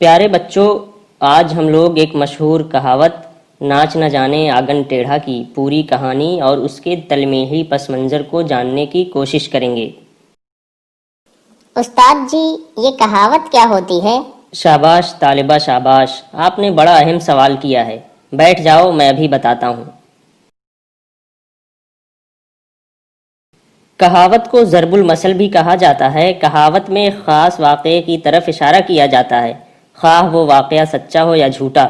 پیارے بچوں، آج ہم لوگ ایک مشہور کہاوت ناچ نہ جانے آنگن ٹیڑھا کی پوری کہانی اور اس کے تلمیحی پس منظر کو جاننے کی کوشش کریں گے۔ استاد جی، یہ کہاوت کیا ہوتی ہے؟ شاباش طالبہ شاباش، آپ نے بڑا اہم سوال کیا ہے۔ بیٹھ جاؤ، میں ابھی بتاتا ہوں۔ کہاوت کو ضرب المثل بھی کہا جاتا ہے۔ کہاوت میں ایک خاص واقعے کی طرف اشارہ کیا جاتا ہے، خواہ وہ واقعہ سچا ہو یا جھوٹا۔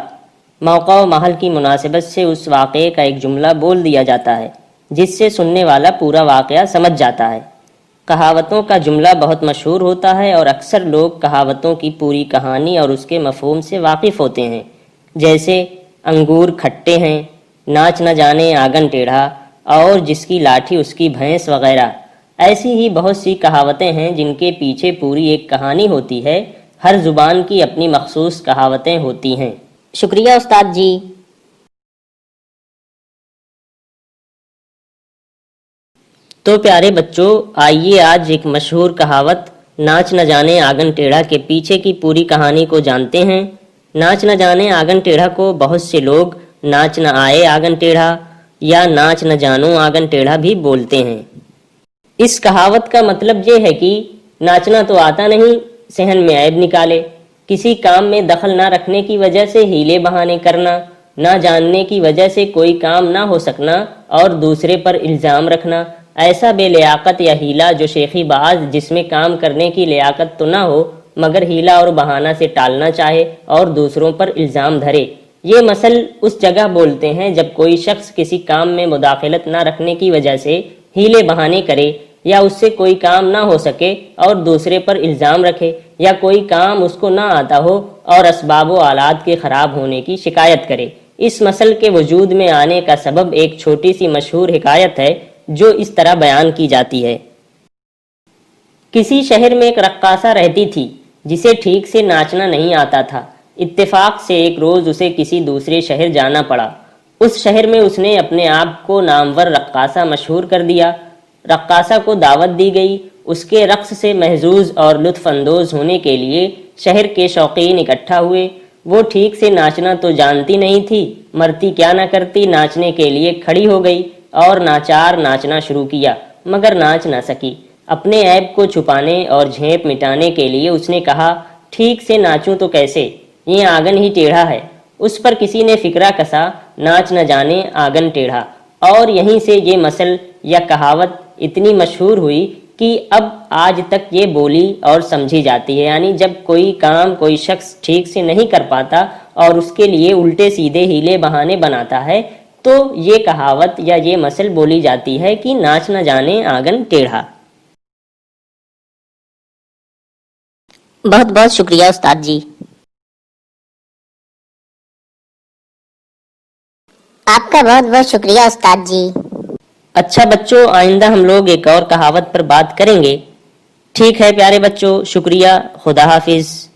موقع و محل کی مناسبت سے اس واقعے کا ایک جملہ بول دیا جاتا ہے جس سے سننے والا پورا واقعہ سمجھ جاتا ہے۔ کہاوتوں کا جملہ بہت مشہور ہوتا ہے اور اکثر لوگ کہاوتوں کی پوری کہانی اور اس کے مفہوم سے واقف ہوتے ہیں، جیسے انگور کھٹے ہیں، ناچ نہ جانے آنگن ٹیڑھا، اور جس کی لاٹھی اس کی بھینس وغیرہ۔ ایسی ہی بہت سی کہاوتیں ہیں جن کے پیچھے پوری ایک کہانی ہوتی ہے۔ ہر زبان کی اپنی مخصوص کہاوتیں ہوتی ہیں۔ شکریہ استاد جی۔ تو پیارے بچوں، آئیے آج ایک مشہور کہاوت ناچ نہ جانے آنگن ٹیڑھا کے پیچھے کی پوری کہانی کو جانتے ہیں۔ ناچ نہ جانے آنگن ٹیڑھا کو بہت سے لوگ ناچ نہ آئے آنگن ٹیڑھا یا ناچ نہ جانو آنگن ٹیڑھا بھی بولتے ہیں۔ اس کہاوت کا مطلب یہ ہے کہ ناچنا تو آتا نہیں، صحن میں عیب نکالے، کسی کام میں دخل نہ رکھنے کی وجہ سے ہیلے بہانے کرنا، نہ جاننے کی وجہ سے کوئی کام نہ ہو سکنا اور دوسرے پر الزام رکھنا، ایسا بے لیاقت یا ہیلا جو شیخی باز جس میں کام کرنے کی لیاقت تو نہ ہو مگر ہیلا اور بہانہ سے ٹالنا چاہے اور دوسروں پر الزام دھرے۔ یہ مثل اس جگہ بولتے ہیں جب کوئی شخص کسی کام میں مداخلت نہ رکھنے کی وجہ سے ہیلے بہانے کرے یا اس سے کوئی کام نہ ہو سکے اور دوسرے پر الزام رکھے، یا کوئی کام اس کو نہ آتا ہو اور اسباب و آلات کے خراب ہونے کی شکایت کرے۔ اس مثل کے وجود میں آنے کا سبب ایک چھوٹی سی مشہور حکایت ہے جو اس طرح بیان کی جاتی ہے۔ کسی شہر میں ایک رقاصہ رہتی تھی جسے ٹھیک سے ناچنا نہیں آتا تھا۔ اتفاق سے ایک روز اسے کسی دوسرے شہر جانا پڑا۔ اس شہر میں اس نے اپنے آپ کو نامور رقاصہ مشہور کر دیا۔ رقاصہ کو دعوت دی گئی۔ اس کے رقص سے محظوظ اور لطف اندوز ہونے کے لیے شہر کے شوقین اکٹھا ہوئے۔ وہ ٹھیک سے ناچنا تو جانتی نہیں تھی، مرتی کیا نہ کرتی، ناچنے کے لیے کھڑی ہو گئی اور ناچار ناچنا شروع کیا مگر ناچ نہ سکی۔ اپنے عیب کو چھپانے اور جھیپ مٹانے کے لیے اس نے کہا، ٹھیک سے ناچوں تو کیسے، یہ آنگن ہی ٹیڑھا ہے۔ اس پر کسی نے فکرہ کسا، ناچ نہ جانے آنگن ٹیڑھا، اور یہیں سے یہ مثل یا کہاوت اتنی مشہور ہوئی کہ اب آج تک یہ بولی اور سمجھی جاتی ہے۔ یعنی جب کوئی کام کوئی شخص ٹھیک سے نہیں کر پاتا اور اس کے لیے الٹے سیدھے ہیلے بہانے بناتا ہے تو یہ کہاوت یا یہ مثل بولی جاتی ہے کہ ناچ نہ جانے آنگن ٹیڑھا۔ بہت بہت شکریہ استاد جی۔ آپ کا بہت بہت شکریہ استاد جی۔ اچھا بچوں، آئندہ ہم لوگ ایک اور کہاوت پر بات کریں گے۔ ٹھیک ہے پیارے بچوں، شکریہ، خدا حافظ۔